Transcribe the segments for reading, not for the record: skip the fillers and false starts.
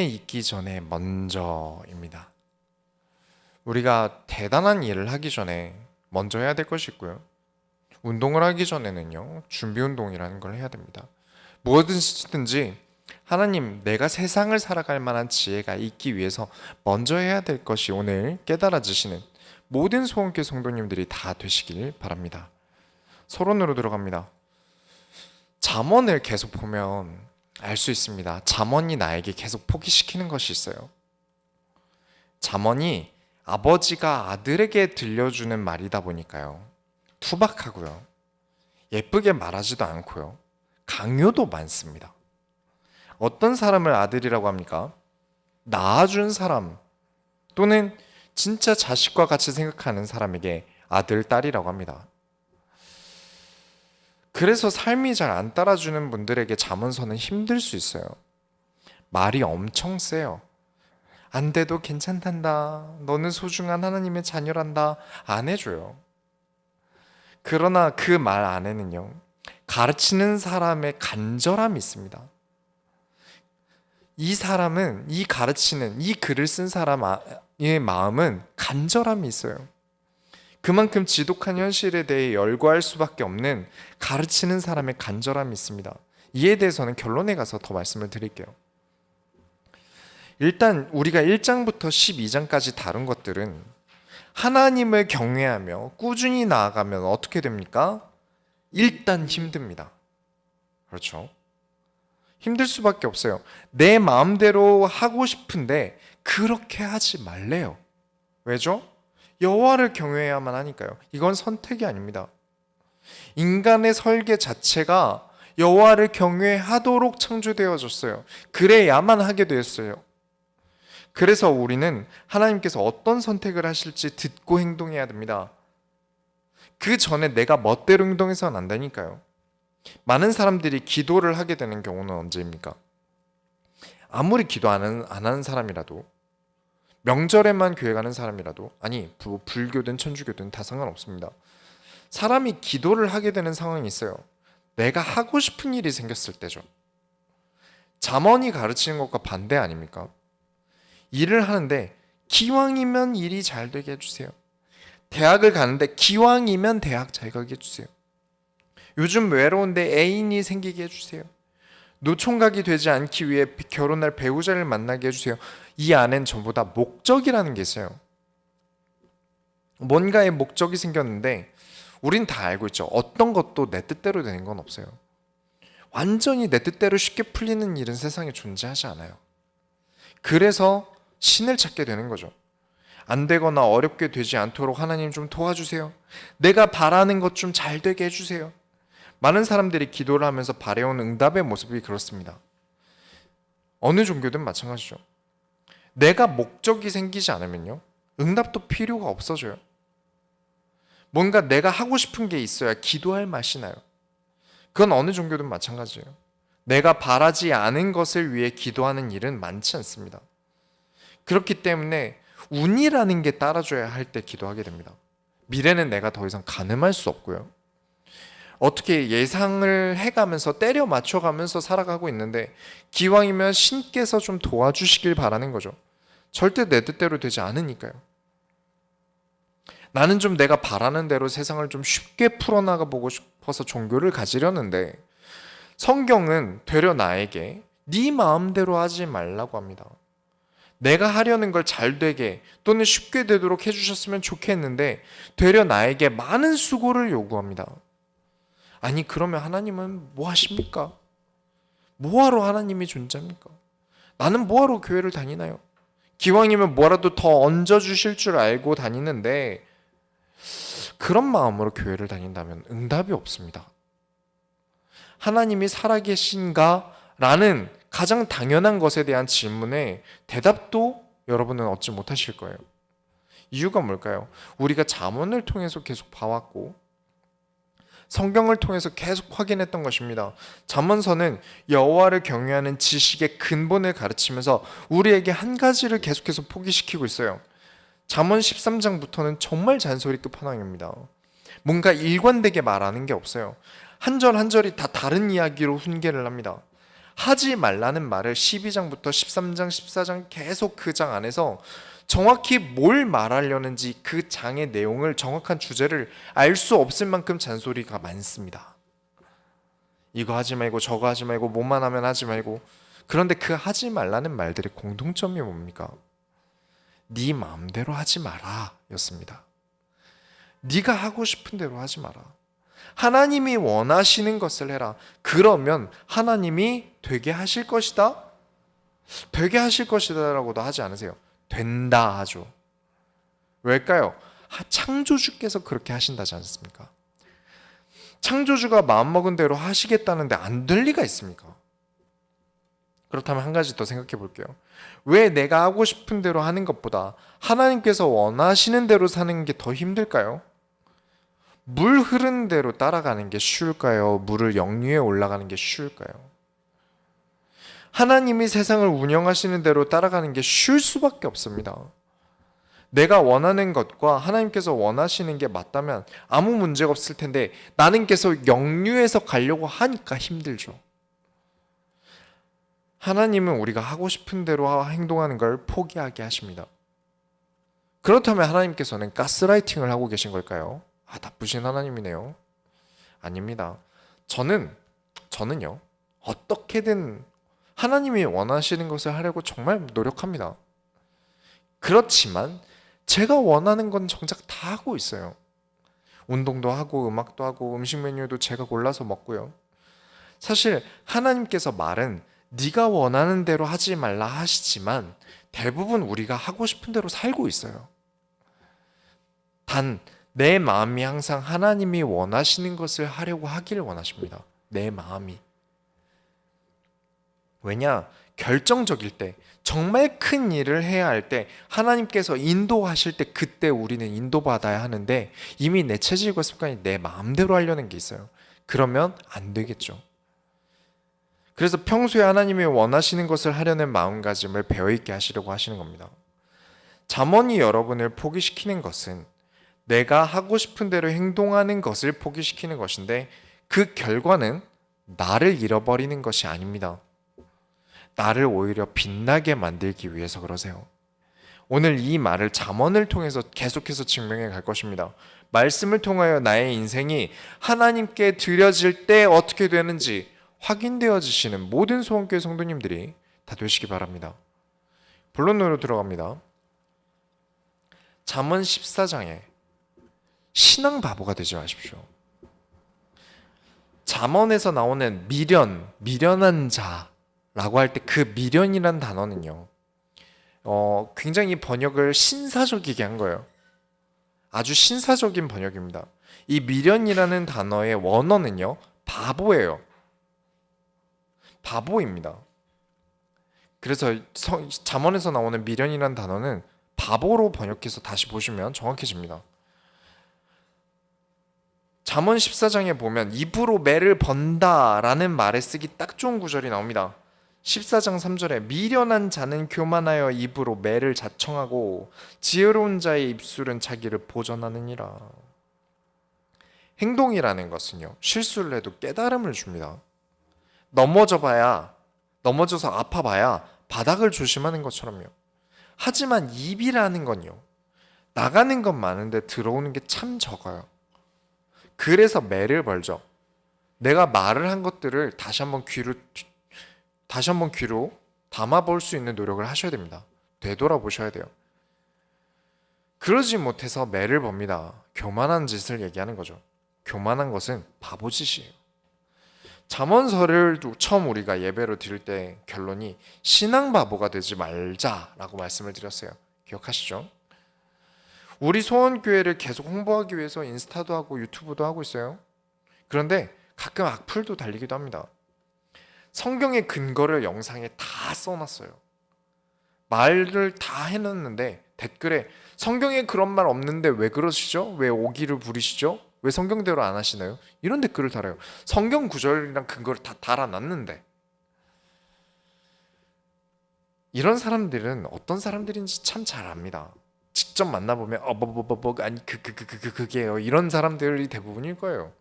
있기 전에 먼저입니다. 우리가 대단한 일을 하기 전에 먼저 해야 될 것이 있고요. 운동을 하기 전에는요, 준비 운동이라는 걸 해야 됩니다. 무엇이든지 하나님, 내가 세상을 살아갈 만한 지혜가 있기 위해서 먼저 해야 될 것이 오늘 깨달아지시는 모든 소원교 성도님들이 다 되시길 바랍니다. 서론으로 들어갑니다. 잠언을 계속 보면 알 수 있습니다. 잠언이 나에게 계속 포기시키는 것이 있어요. 잠언이 아버지가 아들에게 들려주는 말이다 보니까요, 투박하고요, 예쁘게 말하지도 않고요, 강요도 많습니다. 어떤 사람을 아들이라고 합니까? 낳아준 사람 또는 진짜 자식과 같이 생각하는 사람에게 아들, 딸이라고 합니다. 그래서 삶이 잘 안 따라주는 분들에게 잠언서는 힘들 수 있어요. 말이 엄청 세요. 안 돼도 괜찮단다. 너는 소중한 하나님의 자녀란다. 안 해줘요. 그러나 그 말 안에는요, 가르치는 사람의 간절함이 있습니다. 이 사람은, 이 가르치는, 이 글을 쓴 사람의 마음은 간절함이 있어요. 그만큼 지독한 현실에 대해 열거할 수밖에 없는 가르치는 사람의 간절함이 있습니다. 이에 대해서는 결론에 가서 더 말씀을 드릴게요. 일단 우리가 1장부터 12장까지 다룬 것들은 하나님을 경외하며 꾸준히 나아가면 어떻게 됩니까? 일단 힘듭니다. 그렇죠? 힘들 수밖에 없어요. 내 마음대로 하고 싶은데 그렇게 하지 말래요. 왜죠? 여호와를 경외해야만 하니까요. 이건 선택이 아닙니다. 인간의 설계 자체가 여호와를 경외하도록 창조되어졌어요. 그래야만 하게 되었어요. 그래서 우리는 하나님께서 어떤 선택을 하실지 듣고 행동해야 됩니다. 그 전에 내가 멋대로 행동해서는 안 되니까요. 많은 사람들이 기도를 하게 되는 경우는 언제입니까? 아무리 기도 안 하는 사람이라도, 명절에만 교회 가는 사람이라도, 아니 불교든 천주교든 다 상관없습니다. 사람이 기도를 하게 되는 상황이 있어요. 내가 하고 싶은 일이 생겼을 때죠. 잠언이 가르치는 것과 반대 아닙니까? 일을 하는데 기왕이면 일이 잘 되게 해주세요. 대학을 가는데 기왕이면 대학 잘 가게 해주세요. 요즘 외로운데 애인이 생기게 해주세요. 노총각이 되지 않기 위해 결혼할 배우자를 만나게 해주세요. 이 안엔 전부 다 목적이라는 게 있어요. 뭔가의 목적이 생겼는데 우린 다 알고 있죠. 어떤 것도 내 뜻대로 되는 건 없어요. 완전히 내 뜻대로 쉽게 풀리는 일은 세상에 존재하지 않아요. 그래서 신을 찾게 되는 거죠. 안 되거나 어렵게 되지 않도록 하나님 좀 도와주세요. 내가 바라는 것 좀 잘 되게 해주세요. 많은 사람들이 기도를 하면서 바래온 응답의 모습이 그렇습니다. 어느 종교든 마찬가지죠. 내가 목적이 생기지 않으면요, 응답도 필요가 없어져요. 뭔가 내가 하고 싶은 게 있어야 기도할 맛이 나요. 그건 어느 종교든 마찬가지예요. 내가 바라지 않은 것을 위해 기도하는 일은 많지 않습니다. 그렇기 때문에 운이라는 게 따라줘야 할 때 기도하게 됩니다. 미래는 내가 더 이상 가늠할 수 없고요. 어떻게 예상을 해가면서 때려 맞춰가면서 살아가고 있는데 기왕이면 신께서 좀 도와주시길 바라는 거죠. 절대 내 뜻대로 되지 않으니까요. 나는 좀 내가 바라는 대로 세상을 좀 쉽게 풀어나가 보고 싶어서 종교를 가지려는데 성경은 되려 나에게 네 마음대로 하지 말라고 합니다. 내가 하려는 걸 잘 되게 또는 쉽게 되도록 해주셨으면 좋겠는데 되려 나에게 많은 수고를 요구합니다. 아니 그러면 하나님은 뭐 하십니까? 뭐하러 하나님이 존재합니까? 나는 뭐하러 교회를 다니나요? 기왕이면 뭐라도 더 얹어주실 줄 알고 다니는데 그런 마음으로 교회를 다닌다면 응답이 없습니다. 하나님이 살아계신가? 라는 가장 당연한 것에 대한 질문에 대답도 여러분은 얻지 못하실 거예요. 이유가 뭘까요? 우리가 잠언을 통해서 계속 봐왔고 성경을 통해서 계속 확인했던 것입니다. 잠언서는 여호와를 경외하는 지식의 근본을 가르치면서 우리에게 한 가지를 계속해서 포기시키고 있어요. 잠언 13장부터는 정말 잔소리 끝판왕입니다. 뭔가 일관되게 말하는 게 없어요. 한 절 한 절이 다 다른 이야기로 훈계를 합니다. 하지 말라는 말을 12장부터 13장, 14장 계속 그 장 안에서 정확히 뭘 말하려는지 그 장의 내용을 정확한 주제를 알 수 없을 만큼 잔소리가 많습니다. 이거 하지 말고 저거 하지 말고 뭐만 하면 하지 말고. 그런데 그 하지 말라는 말들의 공통점이 뭡니까? 네 마음대로 하지 마라 였습니다. 네가 하고 싶은 대로 하지 마라. 하나님이 원하시는 것을 해라. 그러면 하나님이 되게 하실 것이다? 되게 하실 것이다 라고도 하지 않으세요. 된다 하죠. 왜일까요? 창조주께서 그렇게 하신다지 않습니까? 창조주가 마음먹은 대로 하시겠다는데 안 될 리가 있습니까? 그렇다면 한 가지 더 생각해 볼게요. 왜 내가 하고 싶은 대로 하는 것보다 하나님께서 원하시는 대로 사는 게 더 힘들까요? 물 흐르는 대로 따라가는 게 쉬울까요? 물을 역류에 올라가는 게 쉬울까요? 하나님이 세상을 운영하시는 대로 따라가는 게 쉬울 수밖에 없습니다. 내가 원하는 것과 하나님께서 원하시는 게 맞다면 아무 문제가 없을 텐데 나는 계속 역류해서 가려고 하니까 힘들죠. 하나님은 우리가 하고 싶은 대로 행동하는 걸 포기하게 하십니다. 그렇다면 하나님께서는 가스라이팅을 하고 계신 걸까요? 나쁘신 하나님이네요. 아닙니다. 저는요, 어떻게든 하나님이 원하시는 것을 하려고 정말 노력합니다. 그렇지만 제가 원하는 건 정작 다 하고 있어요. 운동도 하고 음악도 하고 음식 메뉴도 제가 골라서 먹고요. 사실 하나님께서 말은 네가 원하는 대로 하지 말라 하시지만 대부분 우리가 하고 싶은 대로 살고 있어요. 단 내 마음이 항상 하나님이 원하시는 것을 하려고 하기를 원하십니다. 내 마음이. 왜냐? 결정적일 때, 정말 큰 일을 해야 할 때 하나님께서 인도하실 때 그때 우리는 인도받아야 하는데 이미 내 체질과 습관이 내 마음대로 하려는 게 있어요. 그러면 안 되겠죠. 그래서 평소에 하나님이 원하시는 것을 하려는 마음가짐을 배어있게 하시려고 하시는 겁니다. 잠언이 여러분을 포기시키는 것은 내가 하고 싶은 대로 행동하는 것을 포기시키는 것인데 그 결과는 나를 잃어버리는 것이 아닙니다. 나를 오히려 빛나게 만들기 위해서 그러세요. 오늘 이 말을 잠언을 통해서 계속해서 증명해 갈 것입니다. 말씀을 통하여 나의 인생이 하나님께 드려질 때 어떻게 되는지 확인되어지시는 모든 소원교회 성도님들이 다 되시기 바랍니다. 본론으로 들어갑니다. 잠언 14장에 신앙 바보가 되지 마십시오. 잠언에서 나오는 미련한 자라고 할 때 그 미련이란 단어는요, 굉장히 번역을 신사적이게 한 거예요. 아주 신사적인 번역입니다. 이 미련이라는 단어의 원어는요, 바보예요. 바보입니다. 그래서 잠언에서 나오는 미련이라는 단어는 바보로 번역해서 다시 보시면 정확해집니다. 잠언 14장에 보면 입으로 매를 번다라는 말에 쓰기 딱 좋은 구절이 나옵니다. 14장 3절에 미련한 자는 교만하여 입으로 매를 자청하고 지혜로운 자의 입술은 자기를 보전하느니라. 행동이라는 것은요, 실수를 해도 깨달음을 줍니다. 넘어져서 아파봐야 바닥을 조심하는 것처럼요. 하지만 입이라는 건요, 나가는 건 많은데 들어오는 게 참 적어요. 그래서 매를 벌죠. 내가 말을 한 것들을 다시 한번 귀로 담아볼 수 있는 노력을 하셔야 됩니다. 되돌아보셔야 돼요. 그러지 못해서 매를 법니다. 교만한 짓을 얘기하는 거죠. 교만한 것은 바보짓이에요. 잠언서를 처음 우리가 예배로 드릴 때 결론이 신앙 바보가 되지 말자라고 말씀을 드렸어요. 기억하시죠? 우리 소원교회를 계속 홍보하기 위해서 인스타도 하고 유튜브도 하고 있어요. 그런데 가끔 악플도 달리기도 합니다. 성경의 근거를 영상에 다 써놨어요. 말을 다 해놨는데 댓글에 성경에 그런 말 없는데 왜 그러시죠? 왜 오기를 부리시죠? 왜 성경대로 안 하시나요? 이런 댓글을 달아요. 성경 구절이랑 근거를 다 달아놨는데. 이런 사람들은 어떤 사람들인지 참 잘 압니다. 직접 만나보면 아니 그게요. 이런 사람들이 대부분일 거예요.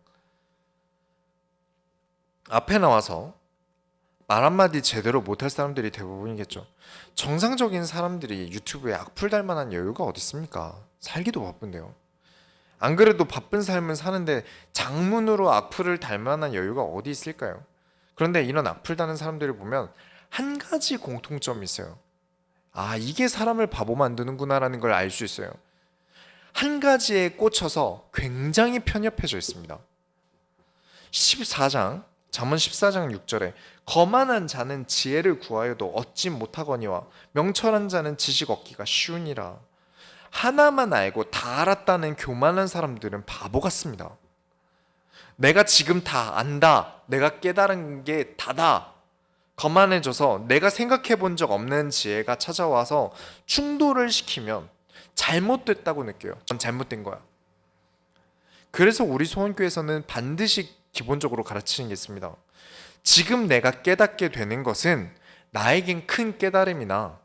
앞에 나와서 말 한마디 제대로 못할 사람들이 대부분이겠죠. 정상적인 사람들이 유튜브에 악플 달 만한 여유가 어디 있습니까? 살기도 바쁜데요. 안 그래도 바쁜 삶을 사는데 장문으로 악플을 달 만한 여유가 어디 있을까요? 그런데 이런 악플 다는 사람들을 보면 한 가지 공통점이 있어요. 아, 이게 사람을 바보 만드는구나라는 걸 알 수 있어요. 한 가지에 꽂혀서 굉장히 편협해져 있습니다. 14장, 잠언 14장 6절에 거만한 자는 지혜를 구하여도 얻지 못하거니와 명철한 자는 지식 얻기가 쉬우니라. 하나만 알고 다 알았다는 교만한 사람들은 바보 같습니다. 내가 지금 다 안다. 내가 깨달은 게 다다. 거만해져서 내가 생각해 본 적 없는 지혜가 찾아와서 충돌을 시키면 잘못됐다고 느껴요. 전 잘못된 거야. 그래서 우리 소원교회에서는 반드시 기본적으로 가르치는 게 있습니다. 지금 내가 깨닫게 되는 것은 나에겐 큰 깨달음이나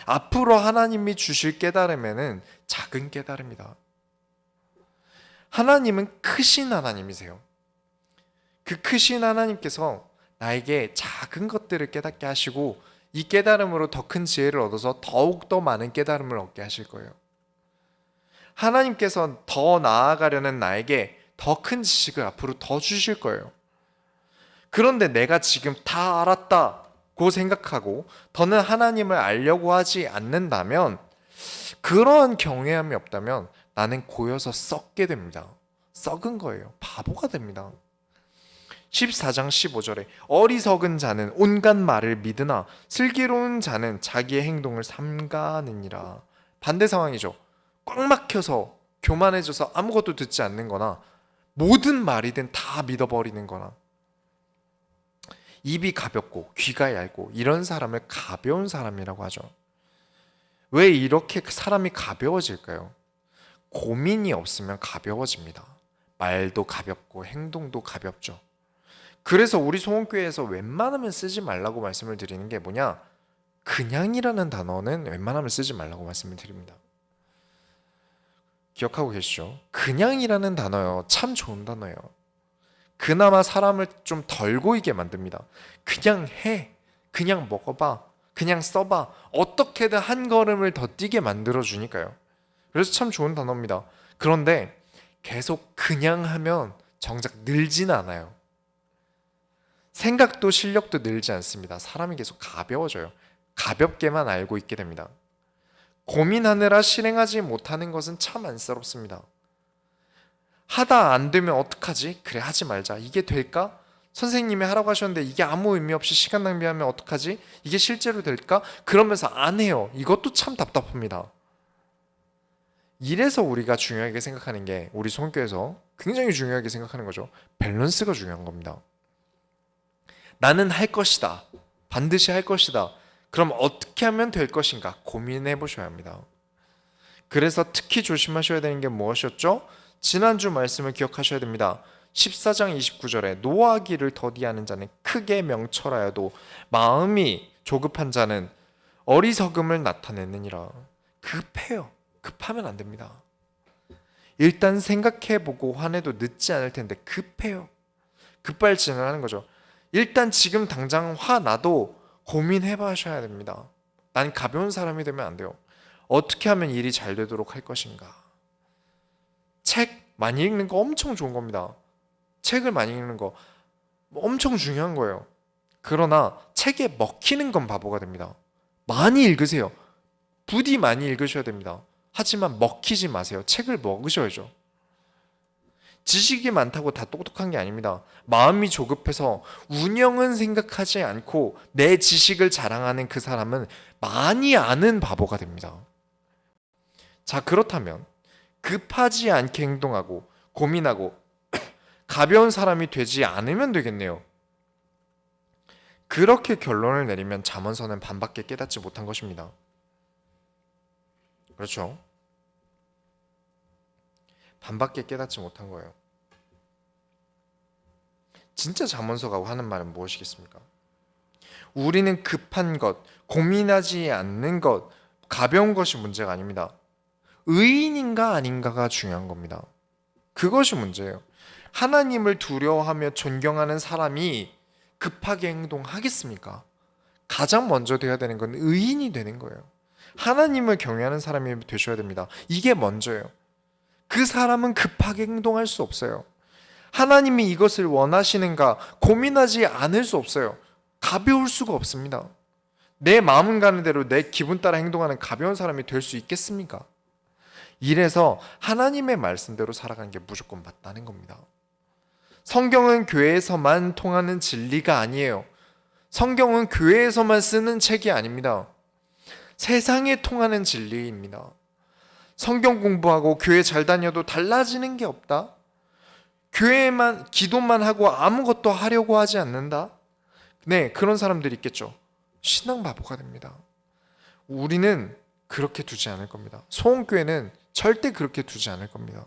앞으로 하나님이 주실 깨달음에는 작은 깨달음이다. 하나님은 크신 하나님이세요. 그 크신 하나님께서 나에게 작은 것들을 깨닫게 하시고 이 깨달음으로 더 큰 지혜를 얻어서 더욱 더 많은 깨달음을 얻게 하실 거예요. 하나님께서 더 나아가려는 나에게 더 큰 지식을 앞으로 더 주실 거예요. 그런데 내가 지금 다 알았다고 생각하고 더는 하나님을 알려고 하지 않는다면, 그러한 경외함이 없다면 나는 고여서 썩게 됩니다. 썩은 거예요. 바보가 됩니다. 14장 15절에 어리석은 자는 온갖 말을 믿으나 슬기로운 자는 자기의 행동을 삼가느니라. 반대 상황이죠. 꽉 막혀서 교만해져서 아무것도 듣지 않는 거나 모든 말이든 다 믿어버리는 거나, 입이 가볍고 귀가 얇고 이런 사람을 가벼운 사람이라고 하죠. 왜 이렇게 사람이 가벼워질까요? 고민이 없으면 가벼워집니다. 말도 가볍고 행동도 가볍죠. 그래서 우리 소원교회에서 웬만하면 쓰지 말라고 말씀을 드리는 게 뭐냐? 그냥이라는 단어는 웬만하면 쓰지 말라고 말씀을 드립니다. 기억하고 계시죠? 그냥이라는 단어요. 참 좋은 단어예요. 그나마 사람을 좀 덜 고이게 만듭니다. 그냥 해. 그냥 먹어봐. 그냥 써봐. 어떻게든 한 걸음을 더 뛰게 만들어주니까요. 그래서 참 좋은 단어입니다. 그런데 계속 그냥 하면 정작 늘진 않아요. 생각도 실력도 늘지 않습니다. 사람이 계속 가벼워져요. 가볍게만 알고 있게 됩니다. 고민하느라 실행하지 못하는 것은 참 안쓰럽습니다. 하다 안 되면 어떡하지? 그래, 하지 말자. 이게 될까? 선생님이 하라고 하셨는데 이게 아무 의미 없이 시간 낭비하면 어떡하지? 이게 실제로 될까? 그러면서 안 해요. 이것도 참 답답합니다. 이래서 우리가 중요하게 생각하는 게, 우리 손교에서 굉장히 중요하게 생각하는 거죠. 밸런스가 중요한 겁니다. 나는 할 것이다. 반드시 할 것이다. 그럼 어떻게 하면 될 것인가 고민해 보셔야 합니다. 그래서 특히 조심하셔야 되는 게 무엇이었죠? 지난주 말씀을 기억하셔야 됩니다. 14장 29절에 노하기를 더디하는 자는 크게 명철하여도 마음이 조급한 자는 어리석음을 나타내느니라. 급해요. 급하면 안 됩니다. 일단 생각해보고 화내도 늦지 않을 텐데 급해요. 급발진을 하는 거죠. 일단 지금 당장 화나도 고민해봐셔야 됩니다. 난 가벼운 사람이 되면 안 돼요. 어떻게 하면 일이 잘 되도록 할 것인가. 책 많이 읽는 거 엄청 좋은 겁니다. 책을 많이 읽는 거 엄청 중요한 거예요. 그러나 책에 먹히는 건 바보가 됩니다. 많이 읽으세요. 부디 많이 읽으셔야 됩니다. 하지만 먹히지 마세요. 책을 먹으셔야죠. 지식이 많다고 다 똑똑한 게 아닙니다. 마음이 조급해서 운영은 생각하지 않고 내 지식을 자랑하는 그 사람은 많이 아는 바보가 됩니다. 자, 그렇다면 급하지 않게 행동하고 고민하고 가벼운 사람이 되지 않으면 되겠네요. 그렇게 결론을 내리면 잠언서는 반밖에 깨닫지 못한 것입니다. 그렇죠? 반밖에 깨닫지 못한 거예요. 진짜 잠언서가 하는 말은 무엇이겠습니까? 우리는 급한 것, 고민하지 않는 것, 가벼운 것이 문제가 아닙니다. 의인인가 아닌가가 중요한 겁니다. 그것이 문제예요. 하나님을 두려워하며 존경하는 사람이 급하게 행동하겠습니까? 가장 먼저 되어야 되는 건 의인이 되는 거예요. 하나님을 경외하는 사람이 되셔야 됩니다. 이게 먼저예요. 그 사람은 급하게 행동할 수 없어요. 하나님이 이것을 원하시는가 고민하지 않을 수 없어요. 가벼울 수가 없습니다. 내 마음 가는 대로 내 기분 따라 행동하는 가벼운 사람이 될 수 있겠습니까? 이래서 하나님의 말씀대로 살아가는 게 무조건 맞다는 겁니다. 성경은 교회에서만 통하는 진리가 아니에요. 성경은 교회에서만 쓰는 책이 아닙니다. 세상에 통하는 진리입니다. 성경 공부하고 교회 잘 다녀도 달라지는 게 없다? 교회만 기도만 하고 아무것도 하려고 하지 않는다? 네, 그런 사람들이 있겠죠. 신앙 바보가 됩니다. 우리는 그렇게 두지 않을 겁니다. 소원교회는 절대 그렇게 두지 않을 겁니다.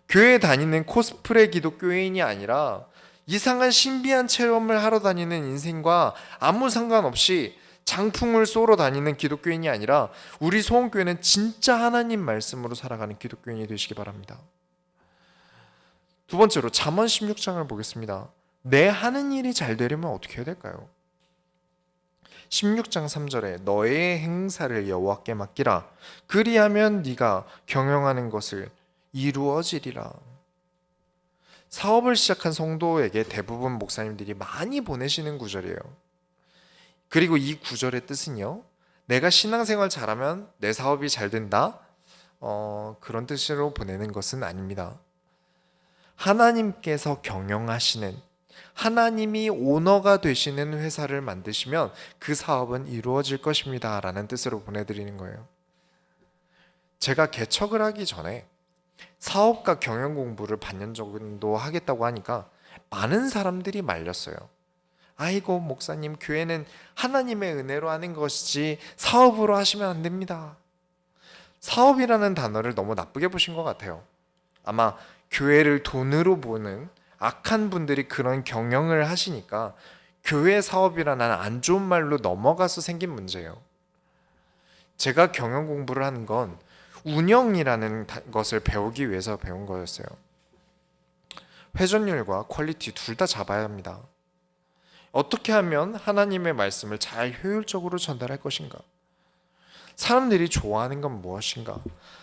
교회 다니는 코스프레 기독교인이 아니라 이상한 신비한 체험을 하러 다니는 인생과 아무 상관없이 장풍을 쏘러 다니는 기독교인이 아니라 우리 소원교회는 진짜 하나님 말씀으로 살아가는 기독교인이 되시기 바랍니다. 두 번째로 잠언 16장을 보겠습니다. 내 하는 일이 잘 되려면 어떻게 해야 될까요? 16장 3절에 너의 행사를 여호와께 맡기라. 그리하면 네가 경영하는 것을 이루어지리라. 사업을 시작한 성도에게 대부분 목사님들이 많이 보내시는 구절이에요. 그리고 이 구절의 뜻은요, 내가 신앙생활 잘하면 내 사업이 잘 된다? 그런 뜻으로 보내는 것은 아닙니다. 하나님께서 경영하시는, 하나님이 오너가 되시는 회사를 만드시면 그 사업은 이루어질 것입니다 라는 뜻으로 보내드리는 거예요. 제가 개척을 하기 전에 사업과 경영 공부를 반년 정도 하겠다고 하니까 많은 사람들이 말렸어요. 아이고 목사님, 교회는 하나님의 은혜로 하는 것이지 사업으로 하시면 안 됩니다. 사업이라는 단어를 너무 나쁘게 보신 것 같아요. 아마 교회를 돈으로 보는 악한 분들이 그런 경영을 하시니까 교회 사업이라는 안 좋은 말로 넘어가서 생긴 문제예요. 제가 경영 공부를 하는 건 운영이라는 것을 배우기 위해서 배운 거였어요. 회전율과 퀄리티 둘 다 잡아야 합니다. 어떻게 하면 하나님의 말씀을 잘 효율적으로 전달할 것인가? 사람들이 좋아하는 건 무엇인가?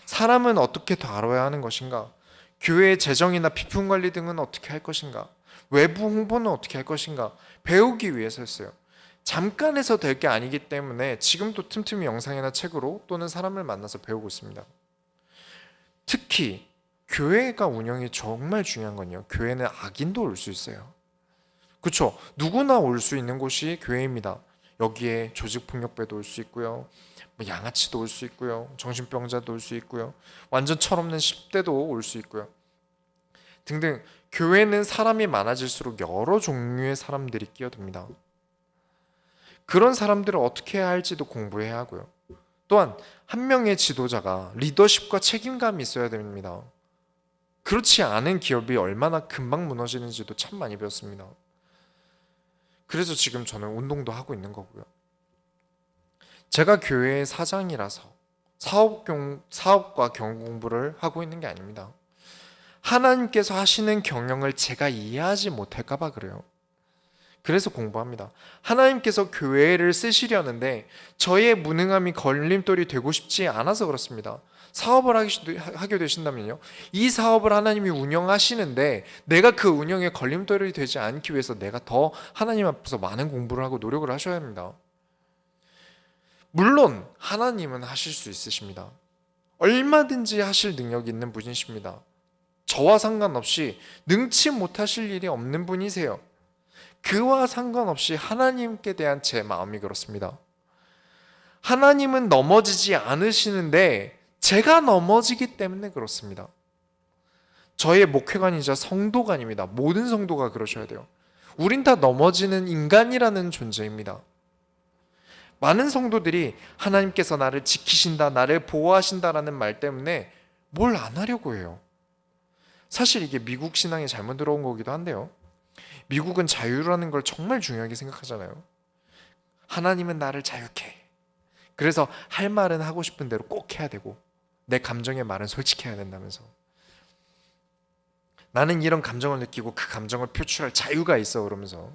사람은 어떻게 다뤄야 하는 것인가? 교회의 재정이나 비품 관리 등은 어떻게 할 것인가? 외부 홍보는 어떻게 할 것인가? 배우기 위해서였어요. 잠깐 해서 될 게 아니기 때문에 지금도 틈틈이 영상이나 책으로 또는 사람을 만나서 배우고 있습니다. 특히 교회가 운영이 정말 중요한 건요, 교회는 악인도 올 수 있어요. 그렇죠? 누구나 올 수 있는 곳이 교회입니다. 여기에 조직폭력배도 올 수 있고요, 양아치도 올 수 있고요, 정신병자도 올 수 있고요, 완전 철없는 10대도 올 수 있고요, 등등. 교회는 사람이 많아질수록 여러 종류의 사람들이 끼어듭니다. 그런 사람들을 어떻게 해야 할지도 공부해야 하고요. 또한 한 명의 지도자가 리더십과 책임감이 있어야 됩니다. 그렇지 않은 기업이 얼마나 금방 무너지는지도 참 많이 배웠습니다. 그래서 지금 저는 운동도 하고 있는 거고요. 제가 교회의 사장이라서 사업과 경영 공부를 하고 있는 게 아닙니다. 하나님께서 하시는 경영을 제가 이해하지 못할까 봐 그래요. 그래서 공부합니다. 하나님께서 교회를 쓰시려는데 저의 무능함이 걸림돌이 되고 싶지 않아서 그렇습니다. 사업을 하게 되신다면요, 이 사업을 하나님이 운영하시는데 내가 그 운영에 걸림돌이 되지 않기 위해서 내가 더 하나님 앞에서 많은 공부를 하고 노력을 하셔야 합니다. 물론 하나님은 하실 수 있으십니다. 얼마든지 하실 능력이 있는 분이십니다. 저와 상관없이 능치 못하실 일이 없는 분이세요. 그와 상관없이 하나님께 대한 제 마음이 그렇습니다. 하나님은 넘어지지 않으시는데 제가 넘어지기 때문에 그렇습니다. 저의 목회관이자 성도관입니다. 모든 성도가 그러셔야 돼요. 우린 다 넘어지는 인간이라는 존재입니다. 많은 성도들이 하나님께서 나를 지키신다, 나를 보호하신다라는 말 때문에 뭘 안 하려고 해요. 사실 이게 미국 신앙이 잘못 들어온 거기도 한데요, 미국은 자유라는 걸 정말 중요하게 생각하잖아요. 하나님은 나를 자유케 해. 그래서 할 말은 하고 싶은 대로 꼭 해야 되고 내 감정의 말은 솔직해야 된다면서. 나는 이런 감정을 느끼고 그 감정을 표출할 자유가 있어 그러면서.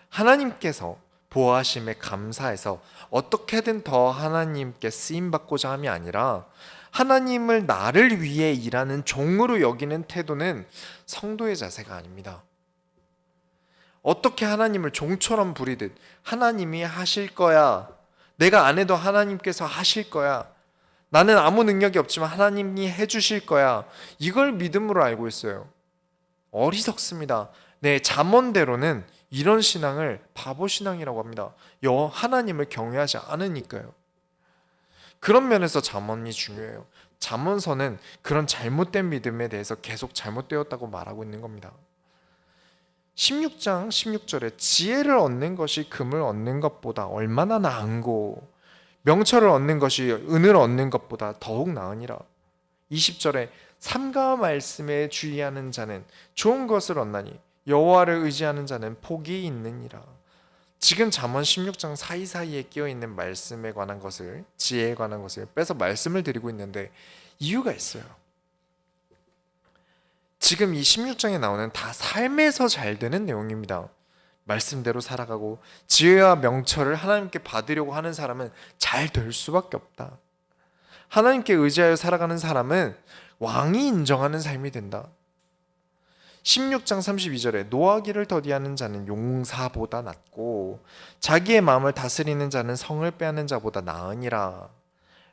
하나님께서 보호하심에 감사해서 어떻게든 더 하나님께 쓰임받고자 함이 아니라 하나님을 나를 위해 일하는 종으로 여기는 태도는 성도의 자세가 아닙니다. 어떻게 하나님을 종처럼 부리듯 하나님이 하실 거야. 내가 안 해도 하나님께서 하실 거야. 나는 아무 능력이 없지만 하나님이 해주실 거야. 이걸 믿음으로 알고 있어요. 어리석습니다. 네, 잠언대로는 이런 신앙을 바보 신앙이라고 합니다. 하나님을 경외하지 않으니까요. 그런 면에서 잠언이 중요해요. 잠언서는 그런 잘못된 믿음에 대해서 계속 잘못되었다고 말하고 있는 겁니다. 16장 16절에 지혜를 얻는 것이 금을 얻는 것보다 얼마나 나은고 명철을 얻는 것이 은을 얻는 것보다 더욱 나으니라. 20절에 삼가 말씀에 주의하는 자는 좋은 것을 얻나니 여호와를 의지하는 자는 복이 있느니라. 지금 잠언 16장 사이사이에 끼어있는 말씀에 관한 것을, 지혜에 관한 것을 빼서 말씀을 드리고 있는데 이유가 있어요. 지금 이 16장에 나오는 다 삶에서 잘 되는 내용입니다. 말씀대로 살아가고 지혜와 명철을 하나님께 받으려고 하는 사람은 잘 될 수밖에 없다. 하나님께 의지하여 살아가는 사람은 왕이 인정하는 삶이 된다. 16장 32절에 노하기를 더디하는 자는 용사보다 낫고 자기의 마음을 다스리는 자는 성을 빼앗는 자보다 나으니라.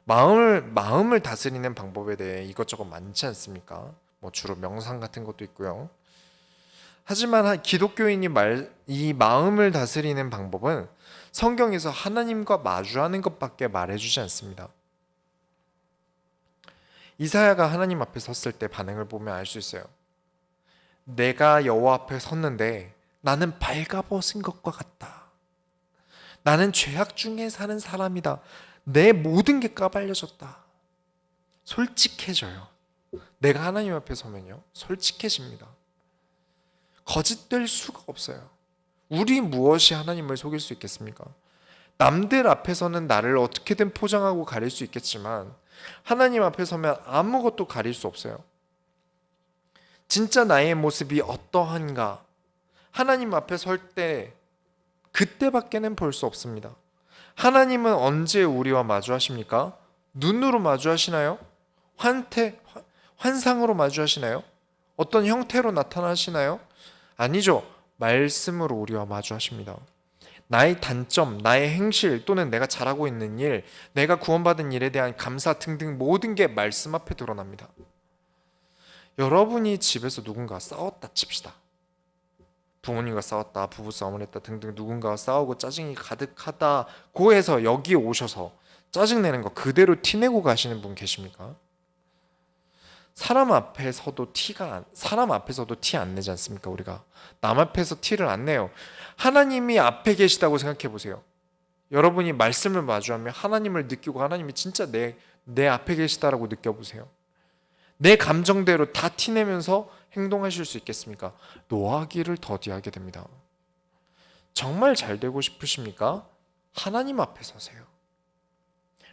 마음을 다스리는 방법에 대해 이것저것 많지 않습니까? 뭐 주로 명상 같은 것도 있고요. 하지만 기독교인이 이 마음을 다스리는 방법은 성경에서 하나님과 마주하는 것밖에 말해주지 않습니다. 이사야가 하나님 앞에 섰을 때 반응을 보면 알 수 있어요. 내가 여호와 앞에 섰는데 나는 발가벗은 것과 같다. 나는 죄악 중에 사는 사람이다. 내 모든 게 까발려졌다. 솔직해져요. 내가 하나님 앞에 서면요, 솔직해집니다. 거짓될 수가 없어요. 우리 무엇이 하나님을 속일 수 있겠습니까? 남들 앞에서는 나를 어떻게든 포장하고 가릴 수 있겠지만 하나님 앞에 서면 아무것도 가릴 수 없어요. 진짜 나의 모습이 어떠한가 하나님 앞에 설 때 그때밖에는 볼 수 없습니다. 하나님은 언제 우리와 마주하십니까? 눈으로 마주하시나요? 환상으로 마주하시나요? 어떤 형태로 나타나시나요? 아니죠. 말씀으로 우리와 마주하십니다. 나의 단점, 나의 행실 또는 내가 잘하고 있는 일, 내가 구원받은 일에 대한 감사 등등 모든 게 말씀 앞에 드러납니다. 여러분이 집에서 누군가 싸웠다 칩시다. 부모님과 싸웠다, 부부싸움을 했다 등등 누군가와 싸우고 짜증이 가득하다고 해서 여기 오셔서 짜증내는 거 그대로 티내고 가시는 분 계십니까? 사람 앞에서도 티 안 내지 않습니까? 우리가 남 앞에서 티를 안 내요. 하나님이 앞에 계시다고 생각해 보세요. 여러분이 말씀을 마주하며 하나님을 느끼고 하나님이 진짜 내 앞에 계시다라고 느껴보세요. 내 감정대로 다 티내면서 행동하실 수 있겠습니까? 노하기를 더디하게 됩니다. 정말 잘 되고 싶으십니까? 하나님 앞에 서세요.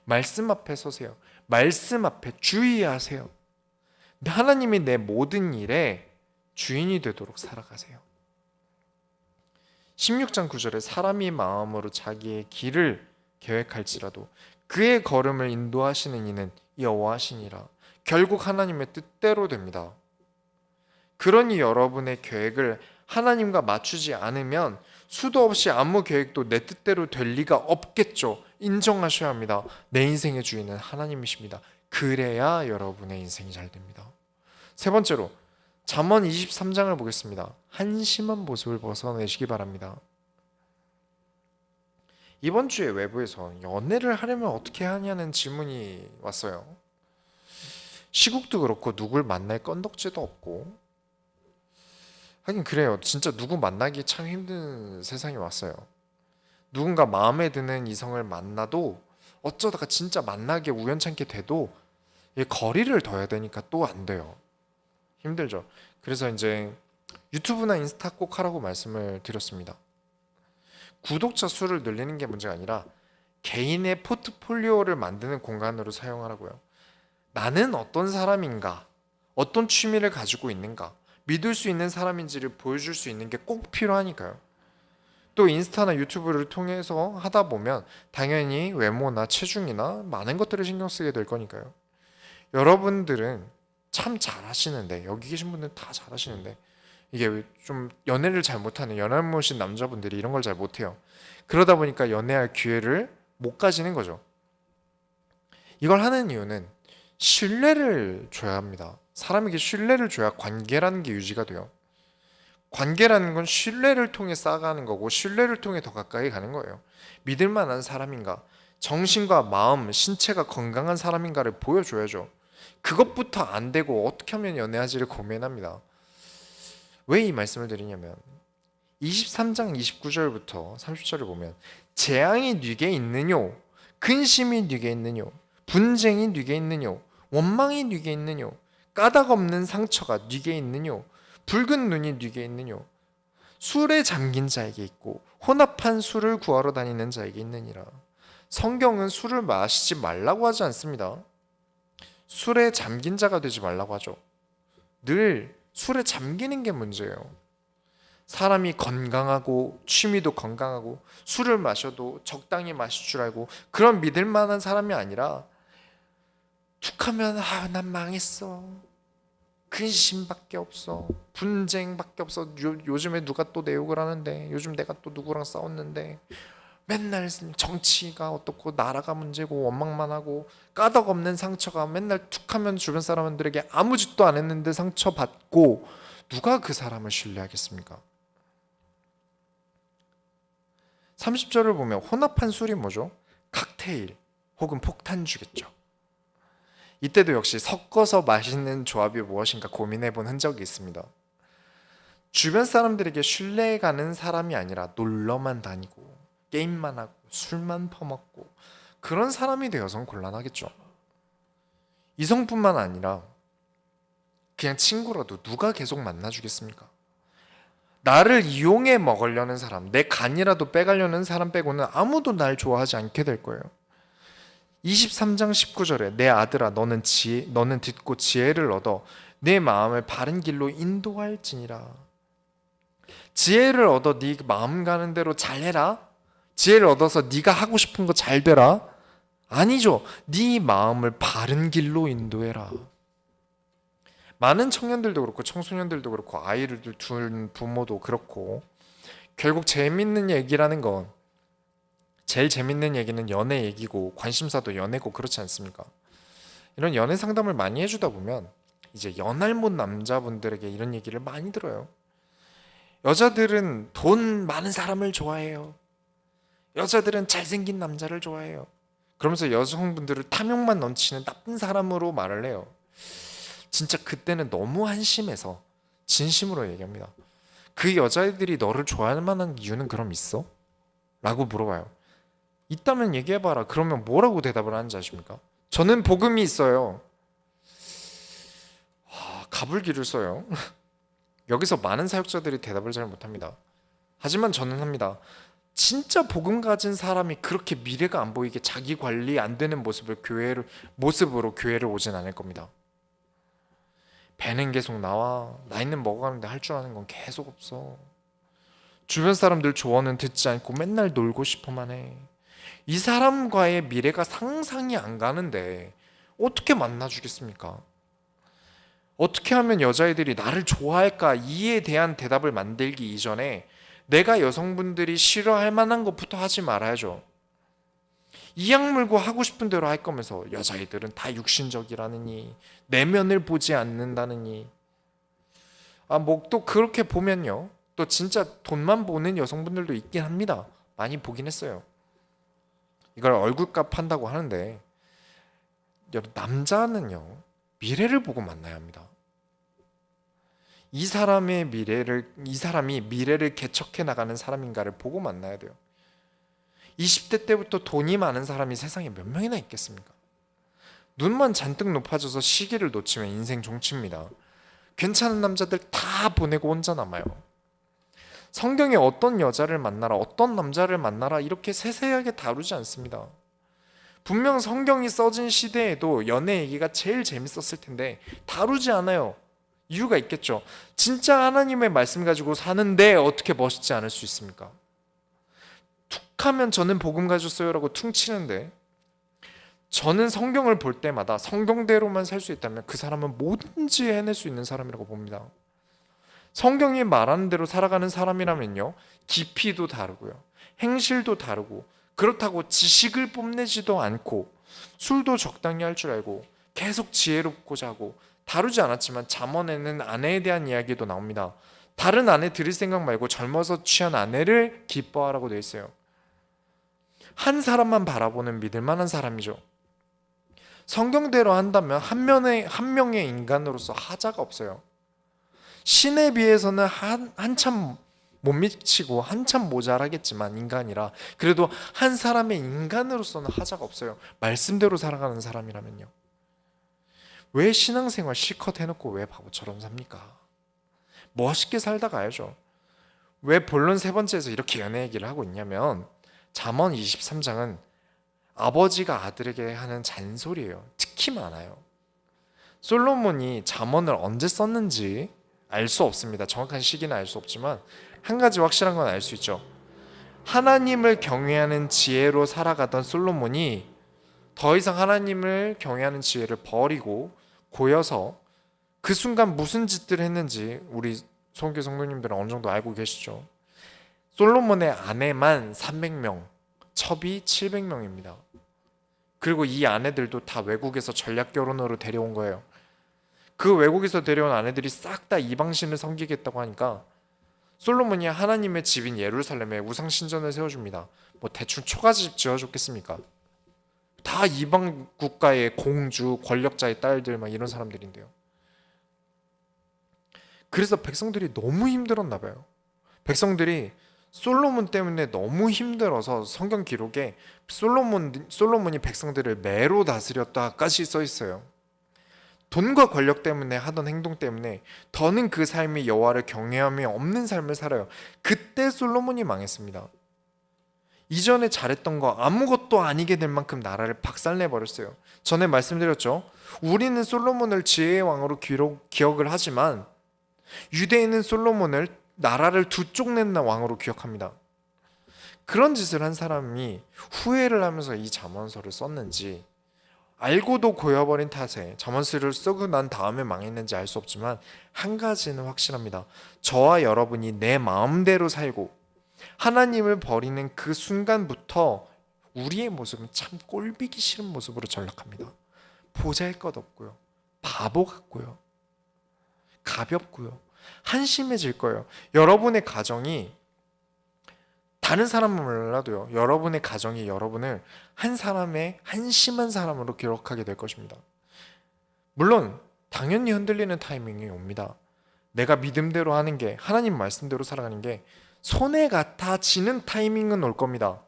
말씀 앞에 서세요. 말씀 앞에 주의하세요. 하나님이 내 모든 일에 주인이 되도록 살아가세요. 16장 9절에 사람이 마음으로 자기의 길을 계획할지라도 그의 걸음을 인도하시는 이는 여호와시니라. 결국 하나님의 뜻대로 됩니다. 그러니 여러분의 계획을 하나님과 맞추지 않으면 수도 없이 아무 계획도 내 뜻대로 될 리가 없겠죠. 인정하셔야 합니다. 내 인생의 주인은 하나님이십니다. 그래야 여러분의 인생이 잘 됩니다. 세 번째로 잠언 23장을 보겠습니다. 한심한 모습을 벗어내시기 바랍니다. 이번 주에 외부에서 연애를 하려면 어떻게 하냐는 질문이 왔어요. 시국도 그렇고 누굴 만날 건덕지도 없고 하긴 그래요. 진짜 누구 만나기 참 힘든 세상이 왔어요. 누군가 마음에 드는 이성을 만나도 어쩌다가 진짜 만나게 우연찮게 돼도 거리를 둬야 되니까 또 안 돼요. 힘들죠. 그래서 이제 유튜브나 인스타 꼭 하라고 말씀을 드렸습니다. 구독자 수를 늘리는 게 문제가 아니라 개인의 포트폴리오를 만드는 공간으로 사용하라고요. 나는 어떤 사람인가, 어떤 취미를 가지고 있는가, 믿을 수 있는 사람인지를 보여줄 수 있는 게 꼭 필요하니까요. 또 인스타나 유튜브를 통해서 하다 보면 당연히 외모나 체중이나 많은 것들을 신경 쓰게 될 거니까요. 여러분들은 참 잘하시는데, 여기 계신 분들은 다 잘하시는데, 이게 좀 연애를 잘 못하는 연하무신 남자분들이 이런 걸 잘 못해요. 그러다 보니까 연애할 기회를 못 가지는 거죠. 이걸 하는 이유는 신뢰를 줘야 합니다. 사람에게 신뢰를 줘야 관계라는 게 유지가 돼요. 관계라는 건 신뢰를 통해 쌓아가는 거고, 신뢰를 통해 더 가까이 가는 거예요. 믿을 만한 사람인가, 정신과 마음, 신체가 건강한 사람인가를 보여줘야죠. 그것부터 안 되고 어떻게 하면 연애하지를 고민합니다. 왜 이 말씀을 드리냐면 23장 29절부터 30절을 보면 재앙이 네게 있느뇨, 근심이 네게 있느뇨, 분쟁이 네게 있느뇨, 원망이 네게 있느뇨, 까닭 없는 상처가 네게 있느뇨, 붉은 눈이 네게 있느뇨, 술에 잠긴 자에게 있고 혼합한 술을 구하러 다니는 자에게 있느니라. 성경은 술을 마시지 말라고 하지 않습니다. 술에 잠긴 자가 되지 말라고 하죠. 늘 술에 잠기는 게 문제예요. 사람이 건강하고 취미도 건강하고 술을 마셔도 적당히 마실 줄 알고 그런 믿을 만한 사람이 아니라 툭하면 난 망했어, 근심밖에 없어, 분쟁밖에 없어, 요즘에 누가 또 내 욕을 하는데, 요즘 내가 또 누구랑 싸웠는데, 맨날 정치가 어떻고 나라가 문제고 원망만 하고 까닭 없는 상처가 맨날 툭하면 주변 사람들에게 아무 짓도 안 했는데 상처받고, 누가 그 사람을 신뢰하겠습니까? 30절을 보면 혼합한 술이 뭐죠? 칵테일 혹은 폭탄주겠죠. 이때도 역시 섞어서 마시는 조합이 무엇인가 고민해 본 흔적이 있습니다. 주변 사람들에게 신뢰가는 사람이 아니라 놀러만 다니고 게임만 하고 술만 퍼먹고 그런 사람이 되어선 곤란하겠죠. 이성뿐만 아니라 그냥 친구라도 누가 계속 만나주겠습니까? 나를 이용해 먹으려는 사람, 내 간이라도 빼가려는 사람 빼고는 아무도 날 좋아하지 않게 될 거예요. 23장 19절에 내 아들아 너는 듣고 지혜를 얻어 내 마음을 바른 길로 인도할지니라. 지혜를 얻어 네 마음 가는 대로 잘해라? 지혜를 얻어서 네가 하고 싶은 거 잘 되라? 아니죠. 네 마음을 바른 길로 인도해라. 많은 청년들도 그렇고 청소년들도 그렇고 아이를 둔 부모도 그렇고 결국 재밌는 얘기라는 건, 제일 재밌는 얘기는 연애 얘기고 관심사도 연애고 그렇지 않습니까? 이런 연애 상담을 많이 해주다 보면 이제 연할못 남자분들에게 이런 얘기를 많이 들어요. 여자들은 돈 많은 사람을 좋아해요. 여자들은 잘생긴 남자를 좋아해요. 그러면서 여성분들을 탐욕만 넘치는 나쁜 사람으로 말을 해요. 진짜 그때는 너무 한심해서 진심으로 얘기합니다. 그 여자애들이 너를 좋아할 만한 이유는 그럼 있어? 라고 물어봐요. 있다면 얘기해봐라. 그러면 뭐라고 대답을 하는지 아십니까? 저는 복음이 있어요. 가불기를 써요. 여기서 많은 사역자들이 대답을 잘 못합니다. 하지만 저는 합니다. 진짜 복음 가진 사람이 그렇게 미래가 안 보이게 자기 관리 안 되는 모습으로 교회를 오진 않을 겁니다. 배는 계속 나와, 나이는 먹어가는데 할 줄 아는 건 계속 없어. 주변 사람들 조언은 듣지 않고 맨날 놀고 싶어만 해. 이 사람과의 미래가 상상이 안 가는데 어떻게 만나주겠습니까? 어떻게 하면 여자애들이 나를 좋아할까? 이에 대한 대답을 만들기 이전에 내가 여성분들이 싫어할 만한 것부터 하지 말아야죠. 이악 물고 하고 싶은 대로 할 거면서 여자애들은 다 육신적이라느니, 내면을 보지 않는다느니. 뭐 또 그렇게 보면요, 또 진짜 돈만 보는 여성분들도 있긴 합니다. 많이 보긴 했어요. 이걸 얼굴값 한다고 하는데, 남자는요 미래를 보고 만나야 합니다. 이 사람이 미래를 개척해 나가는 사람인가를 보고 만나야 돼요. 20대 때부터 돈이 많은 사람이 세상에 몇 명이나 있겠습니까? 눈만 잔뜩 높아져서 시기를 놓치면 인생 종칩니다. 괜찮은 남자들 다 보내고 혼자 남아요. 성경에 어떤 여자를 만나라, 어떤 남자를 만나라 이렇게 세세하게 다루지 않습니다. 분명 성경이 써진 시대에도 연애 얘기가 제일 재밌었을 텐데 다루지 않아요. 이유가 있겠죠. 진짜 하나님의 말씀 가지고 사는데 어떻게 멋있지 않을 수 있습니까? 툭하면 저는 복음 가졌어요라고 퉁치는데, 저는 성경을 볼 때마다 성경대로만 살 수 있다면 그 사람은 뭐든지 해낼 수 있는 사람이라고 봅니다. 성경이 말하는 대로 살아가는 사람이라면요, 깊이도 다르고요, 행실도 다르고, 그렇다고 지식을 뽐내지도 않고 술도 적당히 할 줄 알고 계속 지혜롭고자 하고, 다루지 않았지만 잠언에는 아내에 대한 이야기도 나옵니다. 다른 아내 들일 생각 말고 젊어서 취한 아내를 기뻐하라고 되어 있어요. 한 사람만 바라보는 믿을 만한 사람이죠. 성경대로 한다면 한 명의 인간으로서 하자가 없어요. 신에 비해서는 한참 못 미치고 한참 모자라겠지만 인간이라 그래도 한 사람의 인간으로서는 하자가 없어요. 말씀대로 살아가는 사람이라면요. 왜 신앙생활 실컷 해놓고 왜 바보처럼 삽니까? 멋있게 살다 가야죠. 왜 본론 세 번째에서 이렇게 연애 얘기를 하고 있냐면, 잠언 23장은 아버지가 아들에게 하는 잔소리예요. 특히 많아요. 솔로몬이 잠언을 언제 썼는지 알 수 없습니다. 정확한 시기는 알 수 없지만 한 가지 확실한 건 알 수 있죠. 하나님을 경외하는 지혜로 살아가던 솔로몬이 더 이상 하나님을 경외하는 지혜를 버리고 고여서 그 순간 무슨 짓들을 했는지 우리 성교 성도님들은 어느 정도 알고 계시죠. 솔로몬의 아내만 300명, 첩이 700명입니다. 그리고 이 아내들도 다 외국에서 전략 결혼으로 데려온 거예요. 그 외국에서 데려온 아내들이 싹 다 이방신을 섬기겠다고 하니까 솔로몬이 하나님의 집인 예루살렘에 우상 신전을 세워줍니다. 뭐 대충 초가집 지어줬겠습니까? 다 이방 국가의 공주, 권력자의 딸들 막 이런 사람들인데요. 그래서 백성들이 너무 힘들었나 봐요. 백성들이 솔로몬 때문에 너무 힘들어서 성경 기록에 솔로몬이 백성들을 매로 다스렸다까지 써 있어요. 돈과 권력 때문에 하던 행동 때문에 더는 그 삶이 여호와를 경외함이 없는 삶을 살아요. 그때 솔로몬이 망했습니다. 이전에 잘했던 거 아무것도 아니게 될 만큼 나라를 박살내 버렸어요. 전에 말씀드렸죠. 우리는 솔로몬을 지혜의 왕으로 기억을 하지만 유대인은 솔로몬을 나라를 두 쪽 낸 왕으로 기억합니다. 그런 짓을 한 사람이 후회를 하면서 이 잠언서를 썼는지, 알고도 고여버린 탓에 잠언서를 쓰고 난 다음에 망했는지 알 수 없지만 한 가지는 확실합니다. 저와 여러분이 내 마음대로 살고 하나님을 버리는 그 순간부터 우리의 모습은 참 꼴보기 싫은 모습으로 전락합니다. 보잘것없고요, 바보 같고요, 가볍고요, 한심해질 거예요. 여러분의 가정이, 다른 사람은 몰라도요, 여러분의 가정이 여러분을 한 사람의 한심한 사람으로 기록하게 될 것입니다. 물론 당연히 흔들리는 타이밍이 옵니다. 내가 믿음대로 하는 게, 하나님 말씀대로 살아가는 게 손해 같아지는 타이밍은 올 겁니다.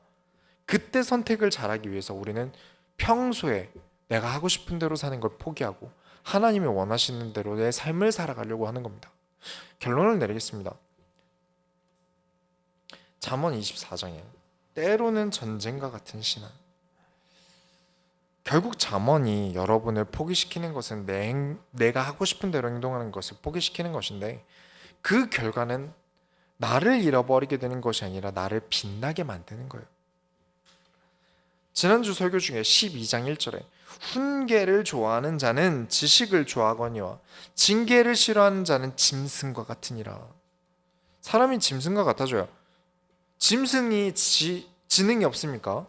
그때 선택을 잘하기 위해서 우리는 평소에 내가 하고 싶은 대로 사는 걸 포기하고 하나님이 원하시는 대로 내 삶을 살아가려고 하는 겁니다. 결론을 내리겠습니다. 잠언 24장에 때로는 전쟁과 같은 신앙. 결국 잠언이 여러분을 포기시키는 것은 내가 하고 싶은 대로 행동하는 것을 포기시키는 것인데, 그 결과는 나를 잃어버리게 되는 것이 아니라 나를 빛나게 만드는 거예요. 지난주 설교 중에 12장 1절에 훈계를 좋아하는 자는 지식을 좋아하거니와 징계를 싫어하는 자는 짐승과 같으니라. 사람이 짐승과 같아져요. 짐승이 지능이 없습니까?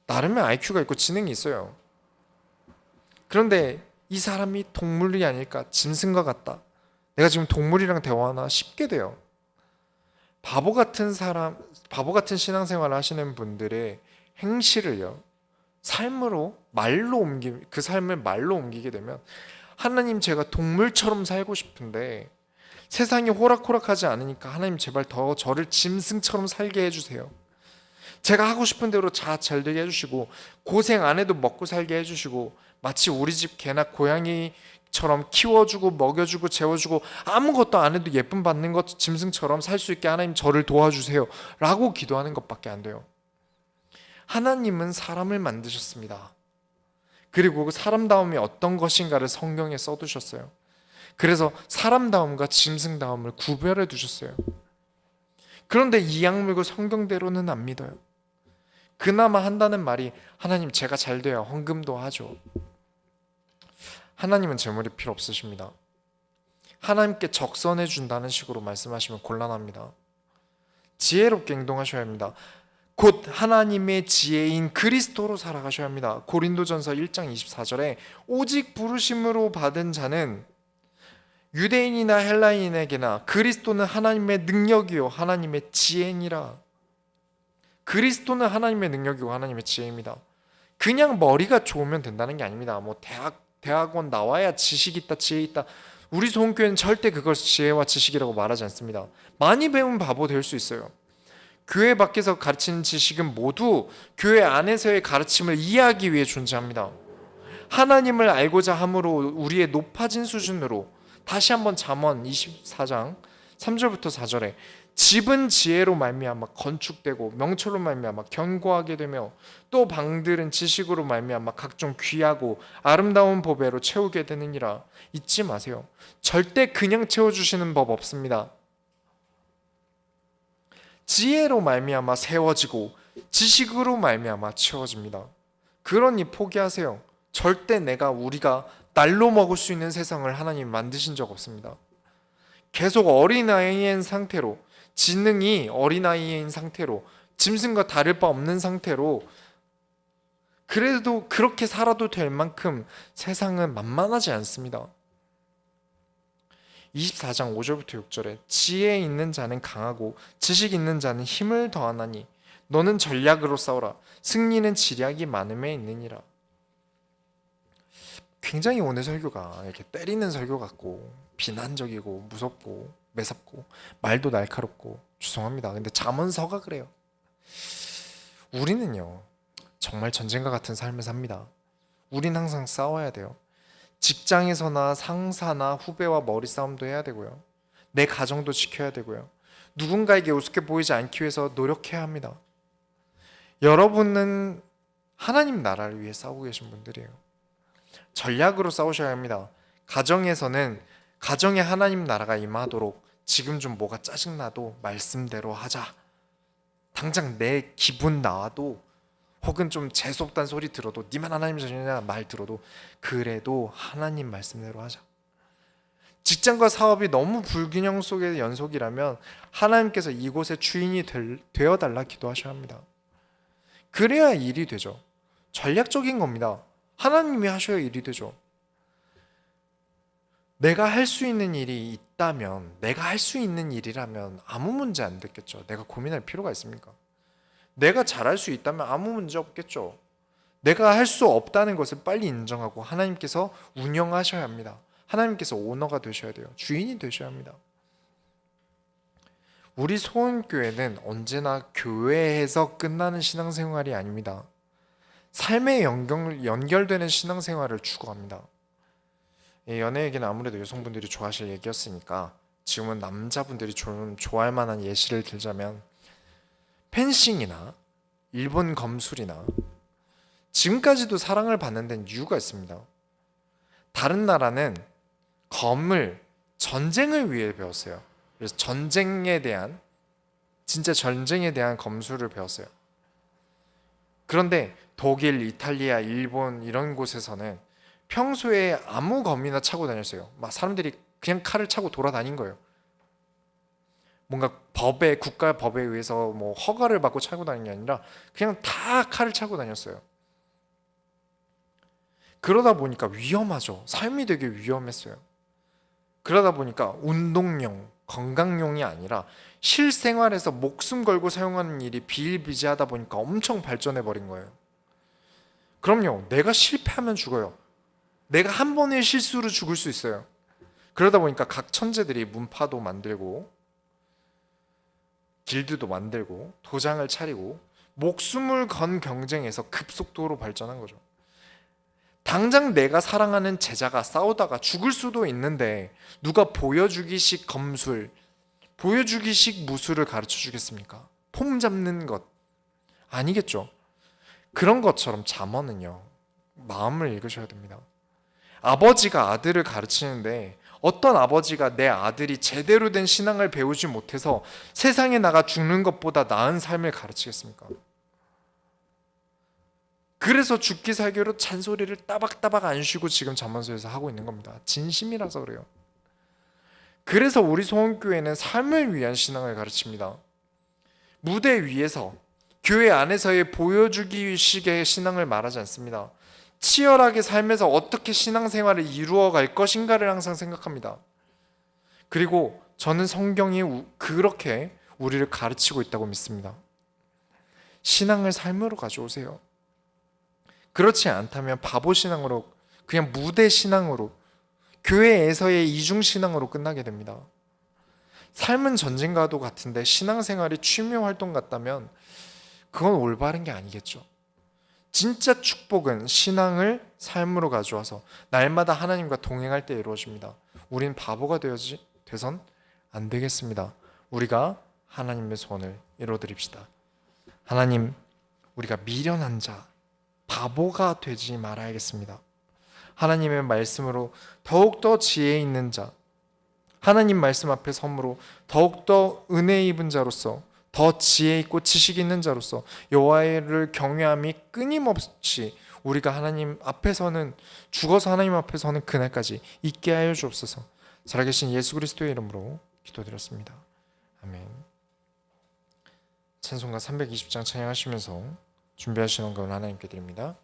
나름의 IQ가 있고 지능이 있어요. 그런데 이 사람이 동물이 아닐까? 짐승과 같다. 내가 지금 동물이랑 대화하나 싶게 돼요. 바보 같은 신앙생활을 하시는 분들의 행실을요, 그 삶을 말로 옮기게 되면, 하나님, 제가 동물처럼 살고 싶은데 세상이 호락호락하지 않으니까 하나님 제발 더 저를 짐승처럼 살게 해주세요. 제가 하고 싶은 대로 잘 되게 해주시고 고생 안 해도 먹고 살게 해주시고 마치 우리 집 개나 고양이처럼 키워주고 먹여주고 재워주고 아무것도 안 해도 예쁨 받는 것 짐승처럼 살 수 있게 하나님 저를 도와주세요 라고 기도하는 것밖에 안 돼요. 하나님은 사람을 만드셨습니다. 그리고 그 사람다움이 어떤 것인가를 성경에 써두셨어요. 그래서 사람다움과 짐승다움을 구별해 두셨어요. 그런데 이 악물고 성경대로는 안 믿어요. 그나마 한다는 말이 하나님 제가 잘 돼야 헌금도 하죠. 하나님은 재물이 필요 없으십니다. 하나님께 적선해 준다는 식으로 말씀하시면 곤란합니다. 지혜롭게 행동하셔야 합니다. 곧 하나님의 지혜인 그리스도로 살아가셔야 합니다. 고린도전서 1장 24절에 오직 부르심으로 받은 자는 유대인이나 헬라인에게나 그리스도는 하나님의 능력이요 하나님의 지혜니라. 그리스도는 하나님의 능력이고 하나님의 지혜입니다. 그냥 머리가 좋으면 된다는 게 아닙니다. 뭐 대학원 나와야 지식 있다 지혜 있다. 우리 소원교회는 절대 그걸 지혜와 지식이라고 말하지 않습니다. 많이 배운 바보 될 수 있어요. 교회 밖에서 가르치는 지식은 모두 교회 안에서의 가르침을 이해하기 위해 존재합니다. 하나님을 알고자 함으로 우리의 높아진 수준으로 다시 한번 잠언 24장 3절부터 4절에 집은 지혜로 말미암아 건축되고 명철로 말미암아 견고하게 되며 또 방들은 지식으로 말미암아 각종 귀하고 아름다운 보배로 채우게 되느니라. 잊지 마세요. 절대 그냥 채워주시는 법 없습니다. 지혜로 말미암아 세워지고 지식으로 말미암아 채워집니다. 그러니 포기하세요. 절대 우리가 날로 먹을 수 있는 세상을 하나님 만드신 적 없습니다. 계속 어린아이인 상태로, 지능이 어린아이인 상태로, 짐승과 다를 바 없는 상태로 그래도 그렇게 살아도 될 만큼 세상은 만만하지 않습니다. 24장 5절부터 6절에 지혜 있는 자는 강하고 지식 있는 자는 힘을 더하나니 너는 전략으로 싸우라. 승리는 지략이 많음에 있느니라. 굉장히 오늘 설교가 이렇게 때리는 설교 같고 비난적이고 무섭고 매섭고 말도 날카롭고 죄송합니다. 근데 잠언서가 그래요. 우리는요 정말 전쟁과 같은 삶을 삽니다. 우린 항상 싸워야 돼요. 직장에서나 상사나 후배와 머리싸움도 해야 되고요. 내 가정도 지켜야 되고요. 누군가에게 우습게 보이지 않기 위해서 노력해야 합니다. 여러분은 하나님 나라를 위해 싸우고 계신 분들이에요. 전략으로 싸우셔야 합니다. 가정에서는 가정에 하나님 나라가 임하도록 지금 좀 뭐가 짜증나도 말씀대로 하자. 당장 내 기분 나와도 혹은 좀 재수없다는 소리 들어도 니만 하나님 자신이냐 말 들어도 그래도 하나님 말씀대로 하자. 직장과 사업이 너무 불균형 속의 연속이라면 하나님께서 이곳의 주인이 되어달라 기도하셔야 합니다. 그래야 일이 되죠. 전략적인 겁니다. 하나님이 하셔야 일이 되죠. 내가 할 수 있는 일이 있다면, 내가 할 수 있는 일이라면 아무 문제 안 됐겠죠. 내가 고민할 필요가 있습니까? 내가 잘할 수 있다면 아무 문제 없겠죠. 내가 할 수 없다는 것을 빨리 인정하고 하나님께서 운영하셔야 합니다. 하나님께서 오너가 되셔야 돼요. 주인이 되셔야 합니다. 우리 소원교회는 언제나 교회에서 끝나는 신앙생활이 아닙니다. 삶에 연결되는 신앙생활을 추구합니다. 연애 얘기는 아무래도 여성분들이 좋아하실 얘기였으니까 지금은 남자분들이 좀 좋아할 만한 예시를 들자면 펜싱이나 일본 검술이나 지금까지도 사랑을 받는 데는 이유가 있습니다. 다른 나라는 검을 전쟁을 위해 배웠어요. 그래서 진짜 전쟁에 대한 검술을 배웠어요. 그런데 독일, 이탈리아, 일본 이런 곳에서는 평소에 아무 검이나 차고 다녔어요. 막 사람들이 그냥 칼을 차고 돌아다닌 거예요. 뭔가 국가 법에 의해서 뭐 허가를 받고 차고 다니는 게 아니라 그냥 다 칼을 차고 다녔어요. 그러다 보니까 위험하죠. 삶이 되게 위험했어요. 그러다 보니까 운동용, 건강용이 아니라 실생활에서 목숨 걸고 사용하는 일이 비일비재하다 보니까 엄청 발전해 버린 거예요. 그럼요, 내가 실패하면 죽어요. 내가 한 번의 실수로 죽을 수 있어요. 그러다 보니까 각 천재들이 문파도 만들고 길드도 만들고 도장을 차리고 목숨을 건 경쟁에서 급속도로 발전한 거죠. 당장 내가 사랑하는 제자가 싸우다가 죽을 수도 있는데 누가 보여주기식 검술, 보여주기식 무술을 가르쳐 주겠습니까? 폼 잡는 것 아니겠죠. 그런 것처럼 잠언은요, 마음을 읽으셔야 됩니다. 아버지가 아들을 가르치는데 어떤 아버지가 내 아들이 제대로 된 신앙을 배우지 못해서 세상에 나가 죽는 것보다 나은 삶을 가르치겠습니까? 그래서 죽기 살기로 잔소리를 따박따박 안 쉬고 지금 잠언서에서 하고 있는 겁니다. 진심이라서 그래요. 그래서 우리 소원교회는 삶을 위한 신앙을 가르칩니다. 무대 위에서 교회 안에서의 보여주기식의 신앙을 말하지 않습니다. 치열하게 삶에서 어떻게 신앙생활을 이루어갈 것인가를 항상 생각합니다. 그리고 저는 성경이 그렇게 우리를 가르치고 있다고 믿습니다. 신앙을 삶으로 가져오세요. 그렇지 않다면 바보 신앙으로, 그냥 무대 신앙으로, 교회에서의 이중 신앙으로 끝나게 됩니다. 삶은 전쟁과도 같은데 신앙생활이 취미 활동 같다면 그건 올바른 게 아니겠죠. 진짜 축복은 신앙을 삶으로 가져와서 날마다 하나님과 동행할 때 이루어집니다. 우린 바보가 돼선 안 되겠습니다. 우리가 하나님의 소원을 이루어드립시다. 하나님, 우리가 미련한 자, 바보가 되지 말아야겠습니다. 하나님의 말씀으로 더욱더 지혜 있는 자, 하나님 말씀 앞에 섬으로 더욱더 은혜 입은 자로서, 더 지혜 있고 지식 있는 자로서 여호와를 경외함이 끊임없이 우리가 하나님 앞에서는, 죽어서 하나님 앞에서는 그날까지 있게 하여 주옵소서. 살아계신 예수 그리스도의 이름으로 기도드렸습니다. 아멘. 찬송가 320장 찬양하시면서 준비하시는 건 하나님께 드립니다.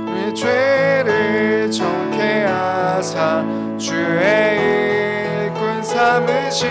우리 죄를 정케 하사 주의 일꾼 삼으신